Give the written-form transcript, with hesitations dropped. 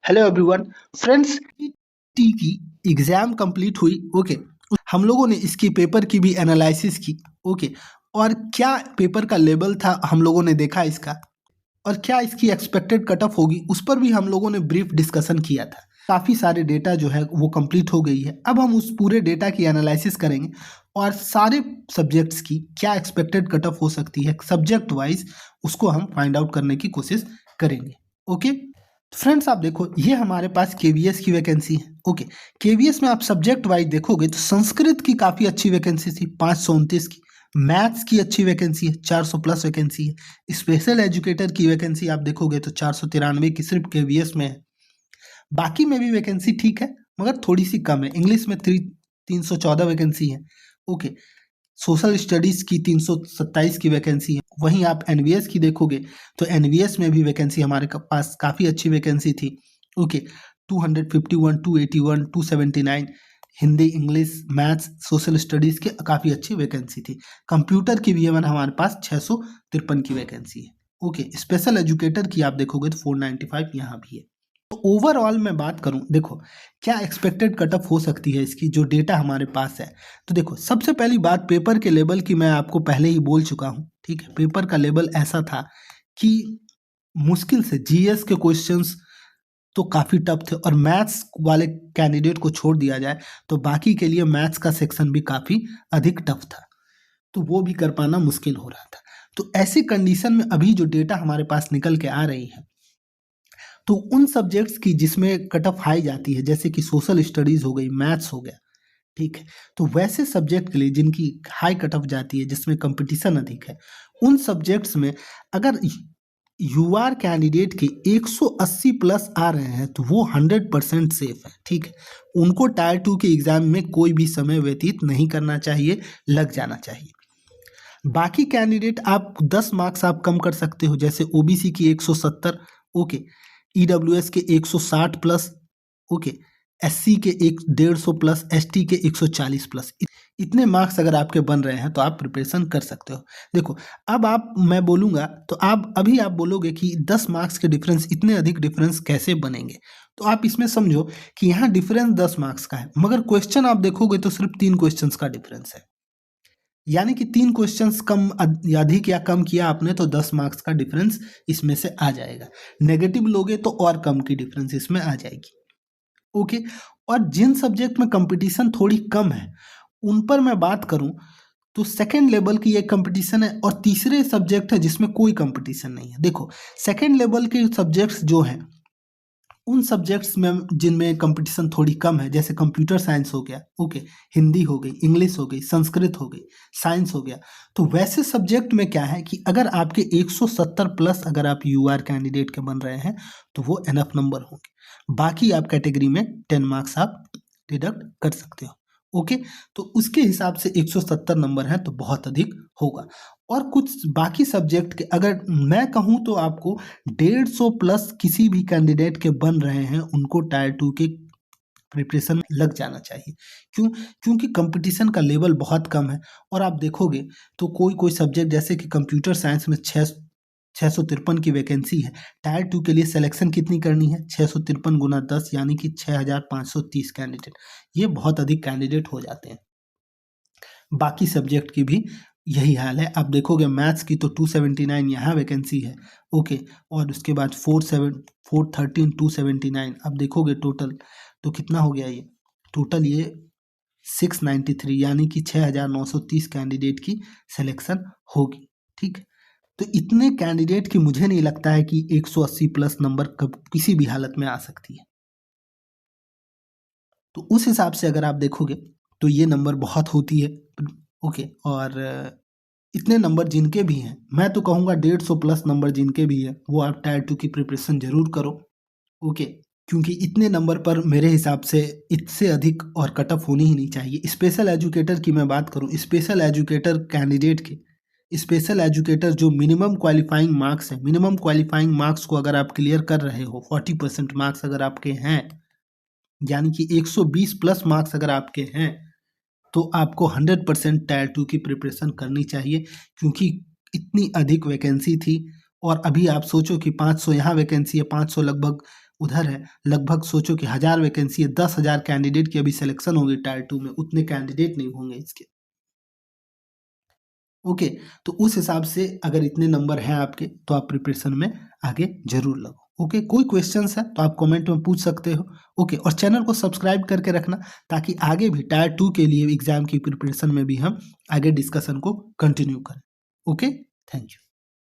Hello everyone friends, T की exam complete हुई। Okay, हम लोगों ने इसकी पेपर की भी एनालिसिस की। ओके, और क्या पेपर का लेवल था हम लोगों ने देखा इसका, और क्या इसकी एक्सपेक्टेड कट ऑफ होगी उस पर भी हम लोगों ने ब्रीफ डिस्कशन किया था। काफ़ी सारे डेटा जो है वो कंप्लीट हो गई है। अब हम उस पूरे डेटा की एनालिसिस करेंगे और सारे सब्जेक्ट्स की क्या एक्सपेक्टेड कट ऑफ हो सकती है सब्जेक्ट वाइज, उसको हम फाइंड आउट करने की कोशिश करेंगे। ओके फ्रेंड्स, आप देखो ये हमारे पास केवीएस की वैकेंसी है। ओके, केवीएस में आप सब्जेक्ट वाइज देखोगे तो संस्कृत की काफ़ी अच्छी वैकेंसी थी 529 की, मैथ्स की अच्छी वैकेंसी है 400 प्लस वैकेंसी है, स्पेशल एजुकेटर की वैकेंसी आप देखोगे तो 493 की सिर्फ केवीएस में है। बाकी में भी वैकेंसी ठीक है मगर थोड़ी सी कम है। इंग्लिश में 314 वैकेंसी है। ओके, सोशल स्टडीज़ की 327 की वैकेंसी है। वहीं आप एनवीएस की देखोगे तो एनवीएस में भी वैकेंसी हमारे पास काफ़ी अच्छी वैकेंसी थी। Okay, 251, 281, 279 Hindi, English, maths, social studies के काफ़ी अच्छी वैकेंसी थी। कंप्यूटर की भी हमारे पास 653 की वैकेंसी है। ओके, स्पेशल एजुकेटर की आप देखोगे तो 495 यहाँ भी है। तो ओवरऑल मैं बात करूं, देखो क्या एक्सपेक्टेड कट ऑफ हो सकती है इसकी, जो डेटा हमारे पास है। तो देखो सबसे पहली बात, पेपर के लेवल की मैं आपको पहले ही बोल चुका हूं। ठीक है, पेपर का लेवल ऐसा था कि मुश्किल से जीएस के क्वेश्चंस तो काफ़ी टफ थे, और मैथ्स वाले कैंडिडेट को छोड़ दिया जाए तो बाकी के लिए मैथ्स का सेक्शन भी काफ़ी अधिक टफ था, तो वो भी कर पाना मुश्किल हो रहा था। तो ऐसी कंडीशन में अभी जो डेटा हमारे पास निकल के आ रही है, तो उन सब्जेक्ट्स की जिसमें कट ऑफ हाई जाती है, जैसे कि सोशल स्टडीज़ हो गई, मैथ्स हो गया, ठीक है, तो वैसे सब्जेक्ट के लिए जिनकी हाई कट ऑफ जाती है, जिसमें कंपटीशन अधिक है, उन सब्जेक्ट्स में अगर यूआर कैंडिडेट के 180 प्लस आ रहे हैं तो वो 100% सेफ है। ठीक है, उनको टायर 2 के एग्जाम में कोई भी समय व्यतीत नहीं करना चाहिए, लग जाना चाहिए। बाकी कैंडिडेट आप 10 मार्क्स आप कम कर सकते हो, जैसे ओबीसी की 170, ओके, ईडब्ल्यूएस के 160 प्लस, ओके, एससी के 150 प्लस, एसटी के 140 प्लस। इतने मार्क्स अगर आपके बन रहे हैं तो आप प्रिपरेशन कर सकते हो। देखो अब आप, मैं बोलूँगा तो आप बोलोगे कि 10 मार्क्स के डिफरेंस, इतने अधिक डिफरेंस कैसे बनेंगे। तो आप इसमें समझो कि यहाँ डिफरेंस 10 मार्क्स का है, मगर क्वेश्चन आप देखोगे तो सिर्फ 3 क्वेश्चंस का डिफरेंस है। यानी कि 3 क्वेश्चंस कम अधिक या कम किया आपने तो 10 मार्क्स का डिफरेंस इसमें से आ जाएगा। नेगेटिव लोगे तो और कम की डिफरेंस इसमें आ जाएगी। ओके, और जिन सब्जेक्ट में कंपटीशन थोड़ी कम है उन पर मैं बात करूं तो सेकेंड लेवल की एक कंपटीशन है, और तीसरे सब्जेक्ट है जिसमें कोई कंपटीशन नहीं है। देखो सेकेंड लेवल के सब्जेक्ट्स जो हैं, उन सब्जेक्ट्स में जिनमें कंपटीशन थोड़ी कम है, जैसे कंप्यूटर साइंस हो गया, ओके, हिंदी हो गई, इंग्लिश हो गई, संस्कृत हो गई, साइंस हो गया, तो वैसे सब्जेक्ट में क्या है कि अगर आपके 170 प्लस अगर आप यूआर कैंडिडेट के बन रहे हैं तो वो एनफ नंबर होंगे। बाकी आप कैटेगरी में 10 मार्क्स आप डिडक्ट कर सकते हो। ओके, तो उसके हिसाब से 170 नंबर है तो बहुत अधिक होगा। और कुछ बाकी सब्जेक्ट के अगर मैं कहूँ तो आपको 150 प्लस किसी भी कैंडिडेट के बन रहे हैं उनको टायर 2 के प्रिपरेशन में लग जाना चाहिए। क्यों? क्योंकि कंपटीशन का लेवल बहुत कम है। और आप देखोगे तो कोई कोई सब्जेक्ट, जैसे कि कंप्यूटर साइंस में 653 की वैकेंसी है। टायर 2 के लिए सिलेक्शन कितनी करनी है? 653 गुना 10 यानी कि 6530 कैंडिडेट। ये बहुत अधिक कैंडिडेट हो जाते हैं। बाकी सब्जेक्ट की भी यही हाल है। आप देखोगे मैथ्स की तो 279 यहाँ वैकेंसी है, ओके, और उसके बाद 413 279। अब देखोगे टोटल तो कितना हो गया ये, टोटल ये 693 यानी कि 6930 कैंडिडेट की सिलेक्शन होगी। ठीक, तो इतने कैंडिडेट की मुझे नहीं लगता है कि 180 प्लस नंबर कब किसी भी हालत में आ सकती है। तो उस हिसाब से अगर आप देखोगे तो ये नंबर बहुत होती है। ओके, और इतने नंबर जिनके भी हैं, मैं तो कहूँगा 150 प्लस नंबर जिनके भी है वो आप टायर 2 की प्रिपरेशन जरूर करो। ओके, क्योंकि इतने नंबर पर मेरे हिसाब से इससे अधिक और कट ऑफ होनी ही नहीं चाहिए। स्पेशल एजुकेटर की मैं बात करूँ, स्पेशल एजुकेटर कैंडिडेट के, स्पेशल एजुकेटर जो मिनिमम क्वालिफाइंग मार्क्स है, मिनिमम क्वालिफाइंग मार्क्स को अगर आप क्लियर कर रहे हो, 40% मार्क्स अगर आपके हैं, यानी कि 120 प्लस मार्क्स अगर आपके हैं, तो आपको 100% टायर 2 की प्रिपरेशन करनी चाहिए। क्योंकि इतनी अधिक वैकेंसी थी, और अभी आप सोचो कि 500 यहाँ वैकेंसी है, 500 लगभग उधर है, लगभग सोचो कि 1000 वैकेंसी है, 10,000 कैंडिडेट की अभी सिलेक्शन होगी टायर 2 में, उतने कैंडिडेट नहीं होंगे इसके। ओके, तो उस हिसाब से अगर इतने नंबर हैं आपके तो आप प्रिपरेशन में आगे जरूर लगो। ओके, कोई क्वेश्चंस है तो आप कमेंट में पूछ सकते हो। ओके, और चैनल को सब्सक्राइब करके रखना ताकि आगे भी टायर 2 के लिए एग्जाम की प्रिपरेशन में भी हम आगे डिस्कशन को कंटिन्यू करें। Okay, thank you.